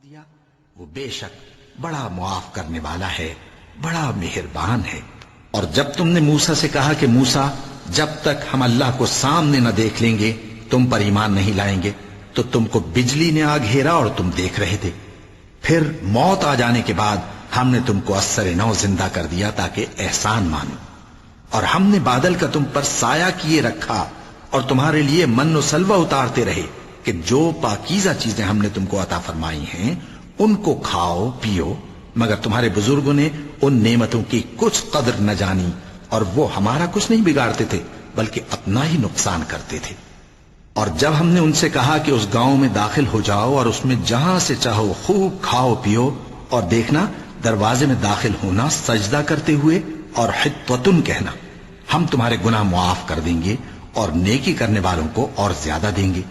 دیا وہ بے شک بڑا معاف کرنے والا ہے، بڑا مہربان ہے۔ اور جب تم نے موسیٰ سے کہا کہ موسیٰ جب تک ہم اللہ کو سامنے نہ دیکھ لیں گے تم پر ایمان نہیں لائیں گے، تو تم کو بجلی نے آ گھیرا اور تم دیکھ رہے تھے۔ پھر موت آ جانے کے بعد ہم نے تم کو اثر نو زندہ کر دیا تاکہ احسان مانو، اور ہم نے بادل کا تم پر سایہ کیے رکھا اور تمہارے لیے من و سلوہ اتارتے رہے کہ جو پاکیزہ چیزیں ہم نے تم کو عطا فرمائی ہیں ان کو کھاؤ پیو، مگر تمہارے بزرگوں نے ان نعمتوں کی کچھ قدر نہ جانی اور وہ ہمارا کچھ نہیں بگاڑتے تھے بلکہ اپنا ہی نقصان کرتے تھے۔ اور جب ہم نے ان سے کہا کہ اس گاؤں میں داخل ہو جاؤ اور اس میں جہاں سے چاہو خوب کھاؤ پیو، اور دیکھنا دروازے میں داخل ہونا سجدہ کرتے ہوئے اور حطوۃ کہنا، ہم تمہارے گناہ معاف کر دیں گے اور نیکی کرنے والوں کو اور زیادہ دیں گے،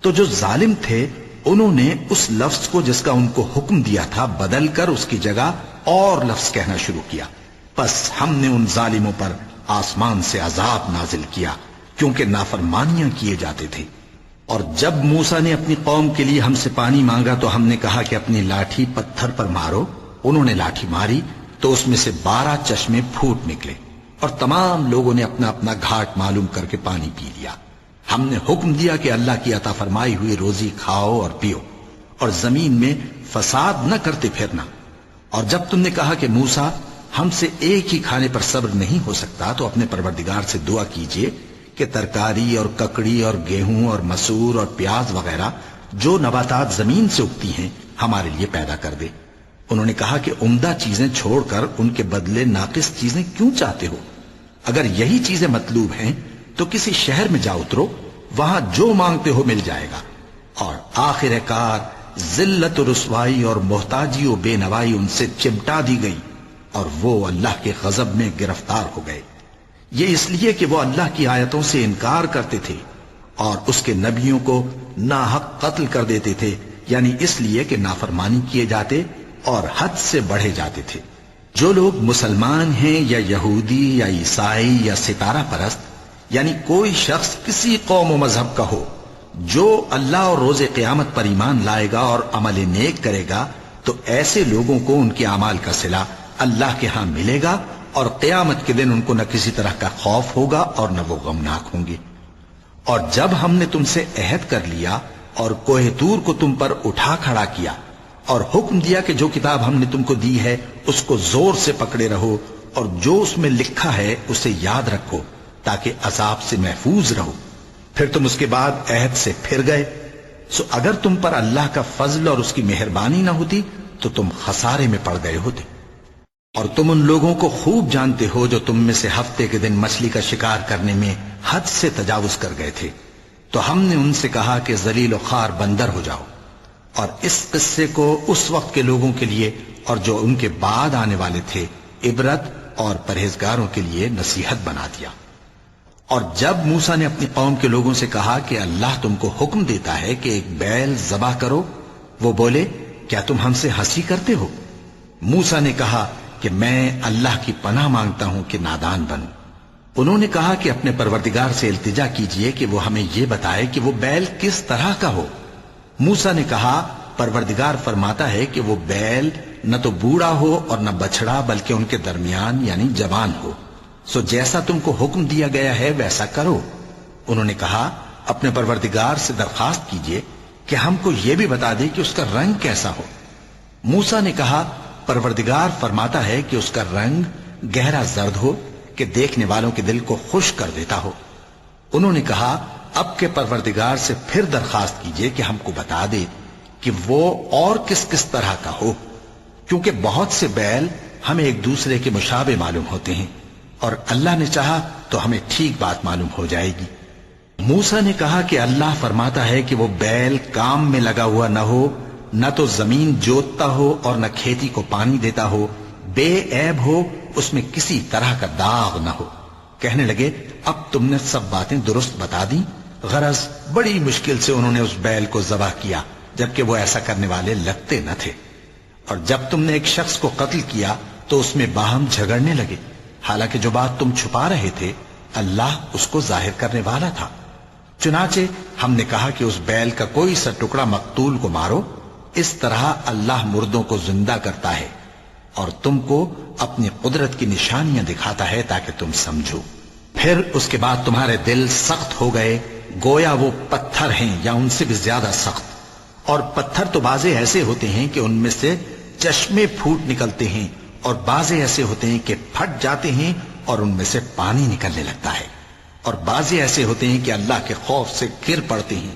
تو جو ظالم تھے انہوں نے اس لفظ کو جس کا ان کو حکم دیا تھا بدل کر اس کی جگہ اور لفظ کہنا شروع کیا، پس ہم نے ان ظالموں پر آسمان سے عذاب نازل کیا کیونکہ نافرمانیاں کیے جاتے تھے۔ اور جب موسیٰ نے اپنی قوم کے لیے ہم سے پانی مانگا تو ہم نے کہا کہ اپنی لاٹھی پتھر پر مارو، انہوں نے لاٹھی ماری تو اس میں سے 12 چشمے پھوٹ نکلے اور تمام لوگوں نے اپنا اپنا گھاٹ معلوم کر کے پانی پی لیا۔ ہم نے حکم دیا کہ اللہ کی عطا فرمائی ہوئی روزی کھاؤ اور پیو اور زمین میں فساد نہ کرتے پھرنا۔ اور جب تم نے کہا کہ موسیٰ ہم سے ایک ہی کھانے پر صبر نہیں ہو سکتا تو اپنے پروردگار سے دعا کیجئے کہ ترکاری اور ککڑی اور گیہوں اور مسور اور پیاز وغیرہ جو نباتات زمین سے اگتی ہیں ہمارے لیے پیدا کر دے۔ انہوں نے کہا کہ عمدہ چیزیں چھوڑ کر ان کے بدلے ناقص چیزیں کیوں چاہتے ہو؟ اگر یہی چیزیں مطلوب ہیں تو کسی شہر میں جا اترو، وہاں جو مانگتے ہو مل جائے گا۔ اور آخر کار ذلت و رسوائی اور محتاجی و بے نوائی ان سے چمٹا دی گئی اور وہ اللہ کے غضب میں گرفتار ہو گئے، یہ اس لیے کہ وہ اللہ کی آیتوں سے انکار کرتے تھے اور اس کے نبیوں کو ناحق قتل کر دیتے تھے، یعنی اس لیے کہ نافرمانی کیے جاتے اور حد سے بڑھے جاتے تھے۔ جو لوگ مسلمان ہیں یا یہودی یا عیسائی یا ستارہ پرست، یعنی کوئی شخص کسی قوم و مذہب کا ہو، جو اللہ اور روز قیامت پر ایمان لائے گا اور عمل نیک کرے گا تو ایسے لوگوں کو ان کے اعمال کا صلہ اللہ کے ہاں ملے گا اور قیامت کے دن ان کو نہ کسی طرح کا خوف ہوگا اور نہ وہ غمناک ہوں گے۔ اور جب ہم نے تم سے عہد کر لیا اور کوہ طور کو تم پر اٹھا کھڑا کیا اور حکم دیا کہ جو کتاب ہم نے تم کو دی ہے اس کو زور سے پکڑے رہو اور جو اس میں لکھا ہے اسے یاد رکھو تاکہ عذاب سے محفوظ رہو، پھر تم اس کے بعد عہد سے پھر گئے، سو اگر تم پر اللہ کا فضل اور اس کی مہربانی نہ ہوتی تو تم خسارے میں پڑ گئے ہوتے۔ اور تم ان لوگوں کو خوب جانتے ہو جو تم میں سے ہفتے کے دن مچھلی کا شکار کرنے میں حد سے تجاوز کر گئے تھے، تو ہم نے ان سے کہا کہ ذلیل و خوار بندر ہو جاؤ، اور اس قصے کو اس وقت کے لوگوں کے لیے اور جو ان کے بعد آنے والے تھے عبرت اور پرہیزگاروں کے لیے نصیحت بنا دیا۔ اور جب موسیٰ نے اپنی قوم کے لوگوں سے کہا کہ اللہ تم کو حکم دیتا ہے کہ ایک بیل ذبح کرو، وہ بولے کیا تم ہم سے ہنسی کرتے ہو؟ موسیٰ نے کہا کہ میں اللہ کی پناہ مانگتا ہوں کہ نادان بنوں۔ انہوں نے کہا کہ اپنے پروردگار سے التجا کیجئے کہ وہ ہمیں یہ بتائے کہ وہ بیل کس طرح کا ہو۔ موسیٰ نے کہا پروردگار فرماتا ہے کہ وہ بیل نہ تو بوڑھا ہو اور نہ بچڑا بلکہ ان کے درمیان یعنی جوان ہو، سو جیسا تم کو حکم دیا گیا ہے ویسا کرو۔ انہوں نے کہا اپنے پروردگار سے درخواست کیجئے کہ ہم کو یہ بھی بتا دے کہ اس کا رنگ کیسا ہو۔ موسیٰ نے کہا پروردگار فرماتا ہے کہ اس کا رنگ گہرا زرد ہو کہ دیکھنے والوں کے دل کو خوش کر دیتا ہو۔ انہوں نے کہا اب کے پروردگار سے پھر درخواست کیجئے کہ ہم کو بتا دے کہ وہ اور کس کس طرح کا ہو، کیونکہ بہت سے بیل ہمیں ایک دوسرے کے مشابہ معلوم ہوتے ہیں اور اللہ نے چاہا تو ہمیں ٹھیک بات معلوم ہو جائے گی۔ موسیٰ نے کہا کہ اللہ فرماتا ہے کہ وہ بیل کام میں لگا ہوا نہ ہو، نہ تو زمین جوتتا ہو اور نہ کھیتی کو پانی دیتا ہو، بے عیب ہو، اس میں کسی طرح کا داغ نہ ہو۔ کہنے لگے اب تم نے سب باتیں درست بتا دیں۔ غرض بڑی مشکل سے انہوں نے اس بیل کو ذبح کیا جبکہ وہ ایسا کرنے والے لگتے نہ تھے۔ اور جب تم نے ایک شخص کو قتل کیا تو اس میں باہم جھگڑنے لگے، حالانکہ جو بات تم چھپا رہے تھے اللہ اس کو ظاہر کرنے والا تھا۔ چنانچہ ہم نے کہا کہ اس بیل کا کوئی سا ٹکڑا مقتول کو مارو، اس طرح اللہ مردوں کو زندہ کرتا ہے اور تم کو اپنی قدرت کی نشانیاں دکھاتا ہے تاکہ تم سمجھو۔ پھر اس کے بعد تمہارے دل سخت ہو گئے گویا وہ پتھر ہیں یا ان سے بھی زیادہ سخت، اور پتھر تو بعضے ایسے ہوتے ہیں کہ ان میں سے چشمے پھوٹ نکلتے ہیں، اور بعضے ایسے ہوتے ہیں کہ پھٹ جاتے ہیں اور ان میں سے پانی نکلنے لگتا ہے، اور بعضے ایسے ہوتے ہیں کہ اللہ کے خوف سے گر پڑتے ہیں،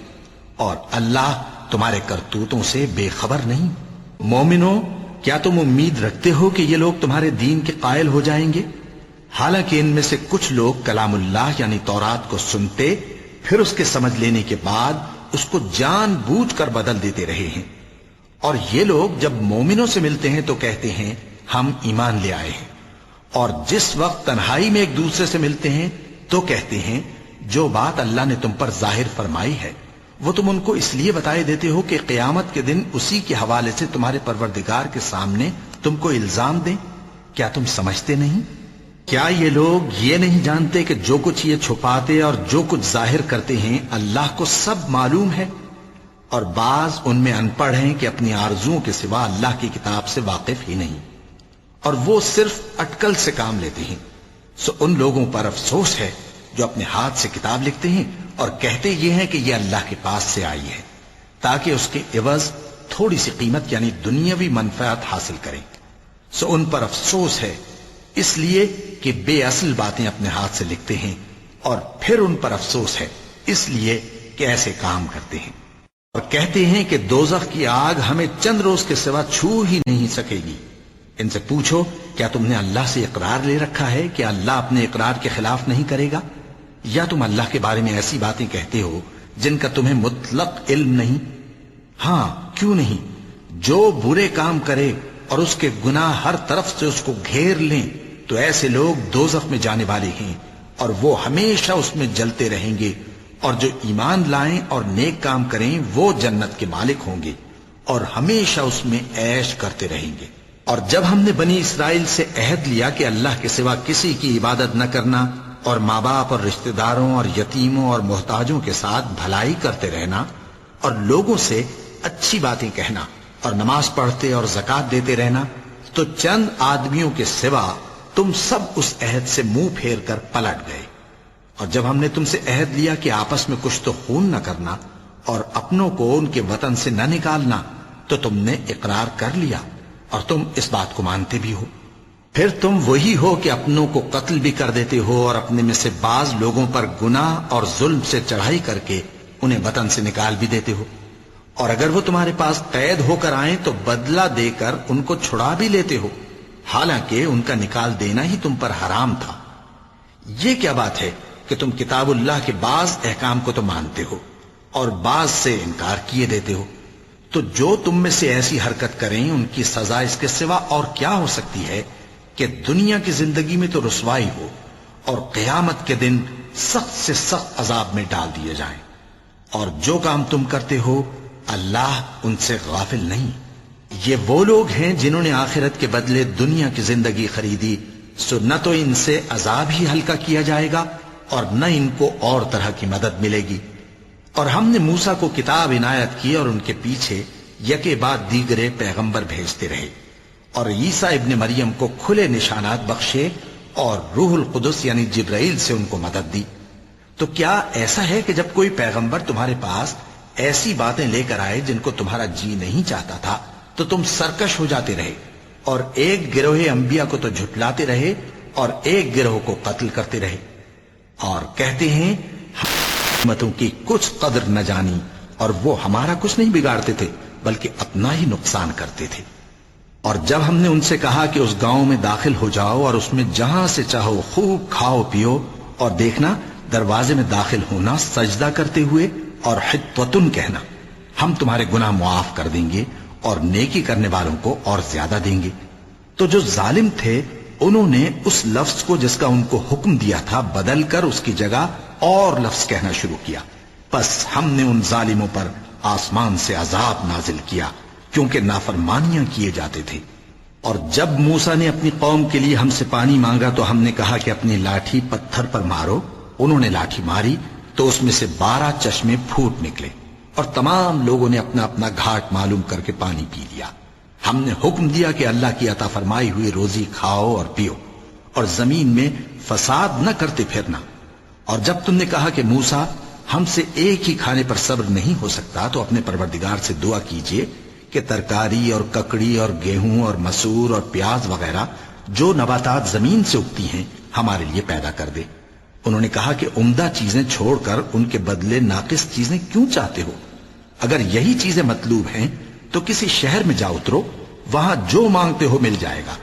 اور اللہ تمہارے کرتوتوں سے بے خبر نہیں۔ مومنو، کیا تم امید رکھتے ہو کہ یہ لوگ تمہارے دین کے قائل ہو جائیں گے؟ حالانکہ ان میں سے کچھ لوگ کلام اللہ یعنی تورات کو سنتے پھر اس کے سمجھ لینے کے بعد اس کو جان بوجھ کر بدل دیتے رہے ہیں، اور یہ لوگ جب مومنوں سے ملتے ہیں تو کہتے ہیں ہم ایمان لے آئے ہیں، اور جس وقت تنہائی میں ایک دوسرے سے ملتے ہیں تو کہتے ہیں جو بات اللہ نے تم پر ظاہر فرمائی ہے وہ تم ان کو اس لیے بتائے دیتے ہو کہ قیامت کے دن اسی کے حوالے سے تمہارے پروردگار کے سامنے تم کو الزام دیں۔ کیا تم سمجھتے نہیں؟ کیا یہ لوگ یہ نہیں جانتے کہ جو کچھ یہ چھپاتے اور جو کچھ ظاہر کرتے ہیں اللہ کو سب معلوم ہے؟ اور بعض ان میں ان پڑھ ہیں کہ اپنی آرزوؤں کے سوا اللہ کی کتاب سے واقف ہی نہیں، اور وہ صرف اٹکل سے کام لیتے ہیں۔ سو ان لوگوں پر افسوس ہے جو اپنے ہاتھ سے کتاب لکھتے ہیں اور کہتے یہ ہیں کہ یہ اللہ کے پاس سے آئی ہے تاکہ اس کے عوض تھوڑی سی قیمت یعنی دنیاوی منفعت حاصل کریں۔ سو ان پر افسوس ہے اس لیے کہ بے اصل باتیں اپنے ہاتھ سے لکھتے ہیں، اور پھر ان پر افسوس ہے اس لیے کہ ایسے کام کرتے ہیں، اور کہتے ہیں کہ دوزخ کی آگ ہمیں چند روز کے سوا چھو ہی نہیں سکے گی۔ ان سے پوچھو کیا تم نے اللہ سے اقرار لے رکھا ہے کہ اللہ اپنے اقرار کے خلاف نہیں کرے گا؟ یا تم اللہ کے بارے میں ایسی باتیں کہتے ہو جن کا تمہیں مطلق علم نہیں؟ ہاں کیوں نہیں، جو برے کام کرے اور اس کے گناہ ہر طرف سے اس کو گھیر لیں تو ایسے لوگ دوزخ میں جانے والے ہیں، اور وہ ہمیشہ اس میں جلتے رہیں گے، اور جو ایمان لائیں اور نیک کام کریں وہ جنت کے مالک ہوں گے اور ہمیشہ اس میں عیش کرتے رہیں گے۔ اور جب ہم نے بنی اسرائیل سے عہد لیا کہ اللہ کے سوا کسی کی عبادت نہ کرنا، اور ماں باپ اور رشتہ داروں اور یتیموں اور محتاجوں کے ساتھ بھلائی کرتے رہنا، اور لوگوں سے اچھی باتیں کہنا، اور نماز پڑھتے اور زکوٰۃ دیتے رہنا، تو چند آدمیوں کے سوا تم سب اس عہد سے منہ پھیر کر پلٹ گئے۔ اور جب ہم نے تم سے عہد لیا کہ آپس میں کچھ تو خون نہ کرنا اور اپنوں کو ان کے وطن سے نہ نکالنا، تو تم نے اقرار کر لیا اور تم اس بات کو مانتے بھی ہو۔ پھر تم وہی ہو کہ اپنوں کو قتل بھی کر دیتے ہو اور اپنے میں سے بعض لوگوں پر گناہ اور ظلم سے چڑھائی کر کے انہیں وطن سے نکال بھی دیتے ہو، اور اگر وہ تمہارے پاس قید ہو کر آئیں تو بدلہ دے کر ان کو چھڑا بھی لیتے ہو، حالانکہ ان کا نکال دینا ہی تم پر حرام تھا۔ یہ کیا بات ہے کہ تم کتاب اللہ کے بعض احکام کو تو مانتے ہو اور بعض سے انکار کیے دیتے ہو؟ تو جو تم میں سے ایسی حرکت کریں ان کی سزا اس کے سوا اور کیا ہو سکتی ہے کہ دنیا کی زندگی میں تو رسوائی ہو اور قیامت کے دن سخت سے سخت عذاب میں ڈال دیے جائیں۔ اور جو کام تم کرتے ہو اللہ ان سے غافل نہیں۔ یہ وہ لوگ ہیں جنہوں نے آخرت کے بدلے دنیا کی زندگی خریدی، سو نہ تو ان سے عذاب ہی ہلکا کیا جائے گا اور نہ ان کو اور طرح کی مدد ملے گی۔ اور ہم نے موسیٰ کو کتاب عنایت کی اور ان کے پیچھے یکے بعد دیگرے پیغمبر بھیجتے رہے، اور عیسیٰ ابن مریم کو کھلے نشانات بخشے اور روح القدس یعنی جبرائیل سے ان کو مدد دی۔ تو کیا ایسا ہے کہ جب کوئی پیغمبر تمہارے پاس ایسی باتیں لے کر آئے جن کو تمہارا جی نہیں چاہتا تھا تو تم سرکش ہو جاتے رہے، اور ایک گروہ انبیاء کو تو جھٹلاتے رہے اور ایک گروہ کو قتل کرتے رہے، اور کہتے ہیں حکمتوں کی کچھ قدر نہ جانی، اور وہ ہمارا کچھ نہیں بگاڑتے تھے بلکہ اپنا ہی نقصان کرتے تھے۔ اور جب ہم نے ان سے کہا کہ اس گاؤں میں داخل ہو جاؤ اور اس میں جہاں سے چاہو خوب کھاؤ پیو، اور دیکھنا دروازے میں داخل ہونا سجدہ کرتے ہوئے اور حطوتن کہنا، ہم تمہارے گناہ معاف کر دیں گے اور نیکی کرنے والوں کو اور زیادہ دیں گے، تو جو ظالم تھے انہوں نے اس لفظ کو جس کا ان کو حکم دیا تھا بدل کر اس کی جگہ اور لفظ کہنا شروع کیا، بس ہم نے ان ظالموں پر آسمان سے عذاب نازل کیا کیونکہ نافرمانیاں کیے جاتے تھے۔ اور جب موسیٰ نے اپنی قوم کے لیے ہم سے پانی مانگا تو ہم نے کہا کہ اپنی لاٹھی پتھر پر مارو، انہوں نے لاٹھی ماری تو اس میں سے 12 چشمے پھوٹ نکلے، اور تمام لوگوں نے اپنا اپنا گھاٹ معلوم کر کے پانی پی لیا۔ ہم نے حکم دیا کہ اللہ کی عطا فرمائی ہوئی روزی کھاؤ اور پیو، اور زمین میں فساد نہ کرتے پھرنا۔ اور جب تم نے کہا کہ موسیٰ ہم سے ایک ہی کھانے پر صبر نہیں ہو سکتا، تو اپنے پروردگار سے دعا کیجئے کہ ترکاری اور ککڑی اور گیہوں اور مسور اور پیاز وغیرہ جو نباتات زمین سے اگتی ہیں ہمارے لیے پیدا کر دے۔ انہوں نے کہا کہ عمدہ چیزیں چھوڑ کر ان کے بدلے ناقص چیزیں کیوں چاہتے ہو؟ اگر یہی چیزیں مطلوب ہیں تو کسی شہر میں جا اترو، وہاں جو مانگتے ہو مل جائے گا۔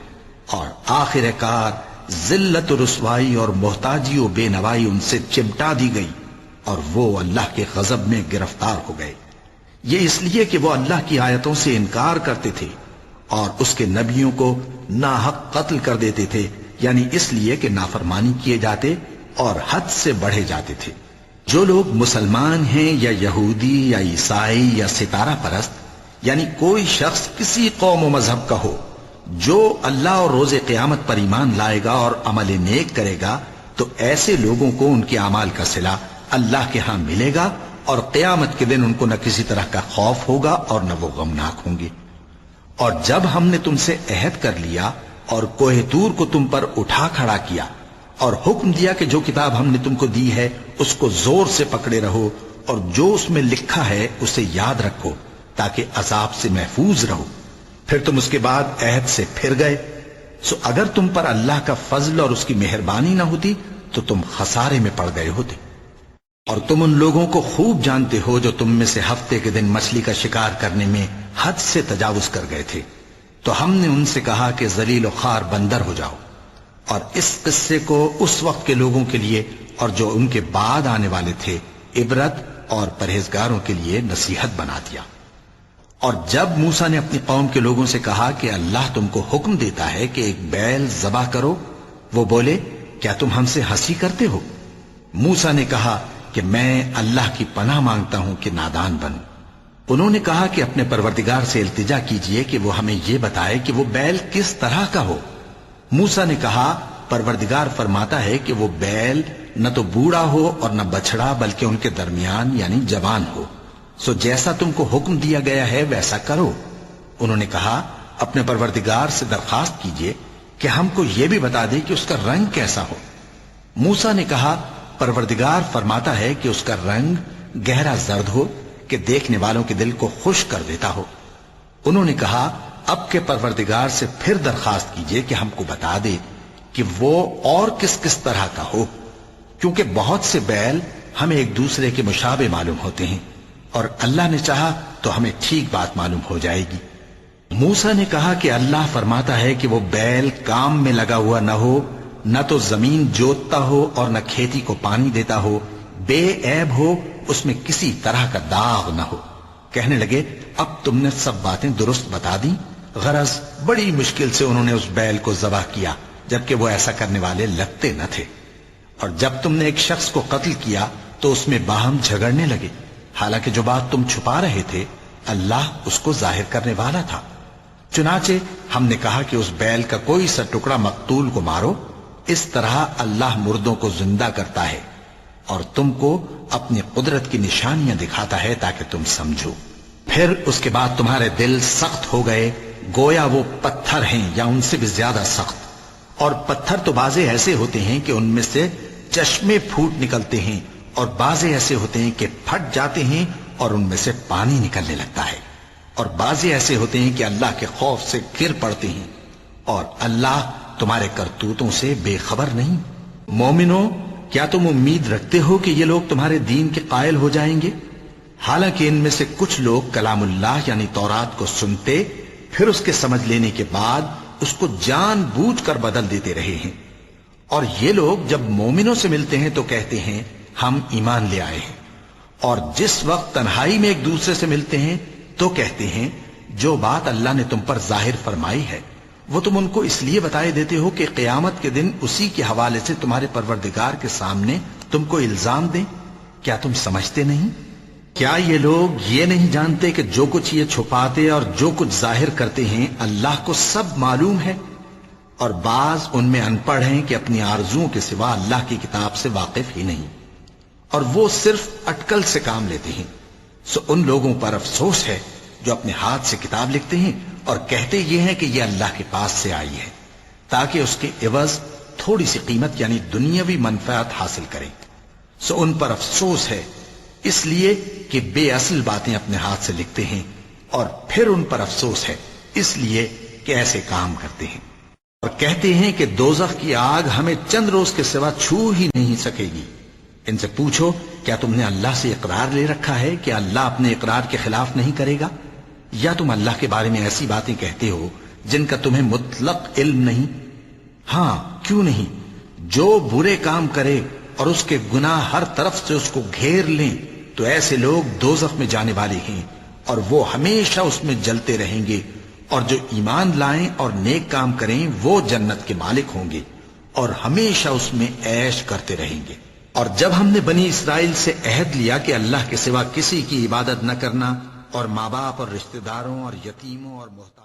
اور آخر کار ذلت و رسوائی اور محتاجی و بے نوائی ان سے چمٹا دی گئی، اور وہ اللہ کے غضب میں گرفتار ہو گئے۔ یہ اس لیے کہ وہ اللہ کی آیتوں سے انکار کرتے تھے اور اس کے نبیوں کو ناحق قتل کر دیتے تھے، یعنی اس لیے کہ نافرمانی کیے جاتے اور حد سے بڑھے جاتے تھے۔ جو لوگ مسلمان ہیں یا یہودی یا عیسائی یا ستارہ پرست، یعنی کوئی شخص کسی قوم و مذہب کا ہو، جو اللہ اور روز قیامت پر ایمان لائے گا اور عمل نیک کرے گا، تو ایسے لوگوں کو ان کے اعمال کا صلہ اللہ کے ہاں ملے گا، اور قیامت کے دن ان کو نہ کسی طرح کا خوف ہوگا اور نہ وہ غمناک ہوں گے۔ اور جب ہم نے تم سے عہد کر لیا اور کوہ طور کو تم پر اٹھا کھڑا کیا اور حکم دیا کہ جو کتاب ہم نے تم کو دی ہے اس کو زور سے پکڑے رہو، اور جو اس میں لکھا ہے اسے یاد رکھو تاکہ عذاب سے محفوظ رہو، پھر تم اس کے بعد عہد سے پھر گئے، سو اگر تم پر اللہ کا فضل اور اس کی مہربانی نہ ہوتی تو تم خسارے میں پڑ گئے ہوتے۔ اور تم ان لوگوں کو خوب جانتے ہو جو تم میں سے ہفتے کے دن مچھلی کا شکار کرنے میں حد سے تجاوز کر گئے تھے، تو ہم نے ان سے کہا کہ ذلیل و خوار بندر ہو جاؤ، اور اس قصے کو اس وقت کے لوگوں کے لیے اور جو ان کے بعد آنے والے تھے عبرت اور پرہیزگاروں کے لیے نصیحت بنا دیا۔ اور جب موسیٰ نے اپنی قوم کے لوگوں سے کہا کہ اللہ تم کو حکم دیتا ہے کہ ایک بیل ذبح کرو، وہ بولے کیا تم ہم سے ہنسی کرتے ہو؟ موسیٰ نے کہا کہ میں اللہ کی پناہ مانگتا ہوں کہ نادان بنوں۔ انہوں نے کہا کہ اپنے پروردگار سے التجا کیجئے کہ وہ ہمیں یہ بتائے کہ وہ بیل کس طرح کا ہو۔ موسیٰ نے کہا پروردگار فرماتا ہے کہ وہ بیل نہ تو بوڑھا ہو اور نہ بچڑا، بلکہ ان کے درمیان یعنی جوان ہو، سو جیسا تم کو حکم دیا گیا ہے ویسا کرو۔ انہوں نے کہا اپنے پروردگار سے درخواست کیجئے کہ ہم کو یہ بھی بتا دے کہ اس کا رنگ کیسا ہو۔ موسیٰ نے کہا پروردگار فرماتا ہے کہ اس کا رنگ گہرا زرد ہو کہ دیکھنے والوں کے دل کو خوش کر دیتا ہو۔ انہوں نے کہا اب کے پروردگار سے پھر درخواست کیجئے کہ ہم کو بتا دے کہ وہ اور کس کس طرح کا ہو، کیونکہ بہت سے بیل ہمیں ایک دوسرے کے مشابہ معلوم ہوتے ہیں، اور اللہ نے چاہا تو ہمیں ٹھیک بات معلوم ہو جائے گی۔ موسیٰ نے کہا کہ اللہ فرماتا ہے کہ وہ بیل کام میں لگا ہوا نہ ہو، نہ تو زمین جوتتا ہو اور نہ کھیتی کو پانی دیتا ہو، بے عیب ہو، اس میں کسی طرح کا داغ نہ ہو۔ کہنے لگے اب تم نے سب باتیں درست بتا دیں۔ غرض بڑی مشکل سے انہوں نے اس بیل کو ذبح کیا، جبکہ وہ ایسا کرنے والے لگتے نہ تھے۔ اور جب تم نے ایک شخص کو قتل کیا تو اس میں باہم جھگڑنے لگے، حالانکہ جو بات تم چھپا رہے تھے اللہ اس کو ظاہر کرنے والا تھا۔ چنانچہ ہم نے کہا کہ اس بیل کا کوئی سا ٹکڑا مقتول کو مارو، اس طرح اللہ مردوں کو زندہ کرتا ہے اور تم کو اپنی قدرت کی نشانیاں دکھاتا ہے تاکہ تم سمجھو۔ پھر اس کے بعد تمہارے دل سخت ہو گئے، گویا وہ پتھر ہیں یا ان سے بھی زیادہ سخت۔ اور پتھر تو بعضے ایسے ہوتے ہیں کہ ان میں سے چشمے پھوٹ نکلتے ہیں، اور بعضے ایسے ہوتے ہیں کہ پھٹ جاتے ہیں اور ان میں سے پانی نکلنے لگتا ہے، اور بعضے ایسے ہوتے ہیں کہ اللہ کے خوف سے گر پڑتے ہیں، اور اللہ تمہارے کرتوتوں سے بے خبر نہیں۔ مومنو، کیا تم امید رکھتے ہو کہ یہ لوگ تمہارے دین کے قائل ہو جائیں گے؟ حالانکہ ان میں سے کچھ لوگ کلام اللہ یعنی تورات کو سنتے، پھر اس کے سمجھ لینے کے بعد اس کو جان بوجھ کر بدل دیتے رہے ہیں۔ اور یہ لوگ جب مومنوں سے ملتے ہیں تو کہتے ہیں ہم ایمان لے آئے ہیں، اور جس وقت تنہائی میں ایک دوسرے سے ملتے ہیں تو کہتے ہیں جو بات اللہ نے تم پر ظاہر فرمائی ہے وہ تم ان کو اس لیے بتائے دیتے ہو کہ قیامت کے دن اسی کے حوالے سے تمہارے پروردگار کے سامنے تم کو الزام دیں۔ کیا تم سمجھتے نہیں؟ کیا یہ لوگ یہ نہیں جانتے کہ جو کچھ یہ چھپاتے اور جو کچھ ظاہر کرتے ہیں اللہ کو سب معلوم ہے؟ اور بعض ان میں ان پڑھ ہیں کہ اپنی آرزوؤں کے سوا اللہ کی کتاب سے واقف ہی نہیں، اور وہ صرف اٹکل سے کام لیتے ہیں۔ سو ان لوگوں پر افسوس ہے جو اپنے ہاتھ سے کتاب لکھتے ہیں اور کہتے یہ ہیں کہ یہ اللہ کے پاس سے آئی ہے تاکہ اس کے عوض تھوڑی سی قیمت یعنی دنیاوی منفعت حاصل کریں۔ سو ان پر افسوس ہے اس لیے کہ بے اصل باتیں اپنے ہاتھ سے لکھتے ہیں، اور پھر ان پر افسوس ہے اس لیے کہ ایسے کام کرتے ہیں، اور کہتے ہیں کہ دوزخ کی آگ ہمیں چند روز کے سوا چھو ہی نہیں سکے گی۔ ان سے پوچھو کیا تم نے اللہ سے اقرار لے رکھا ہے کہ اللہ اپنے اقرار کے خلاف نہیں کرے گا، یا تم اللہ کے بارے میں ایسی باتیں کہتے ہو جن کا تمہیں مطلق علم نہیں؟ ہاں کیوں نہیں، جو برے کام کرے اور اس کے گناہ ہر طرف سے اس کو گھیر لیں تو ایسے لوگ دوزخ میں جانے والے ہیں اور وہ ہمیشہ اس میں جلتے رہیں گے، اور جو ایمان لائیں اور نیک کام کریں وہ جنت کے مالک ہوں گے اور ہمیشہ اس میں عیش کرتے رہیں گے۔ اور جب ہم نے بنی اسرائیل سے عہد لیا کہ اللہ کے سوا کسی کی عبادت نہ کرنا، اور ماں باپ اور رشتہ داروں اور یتیموں اور محتاج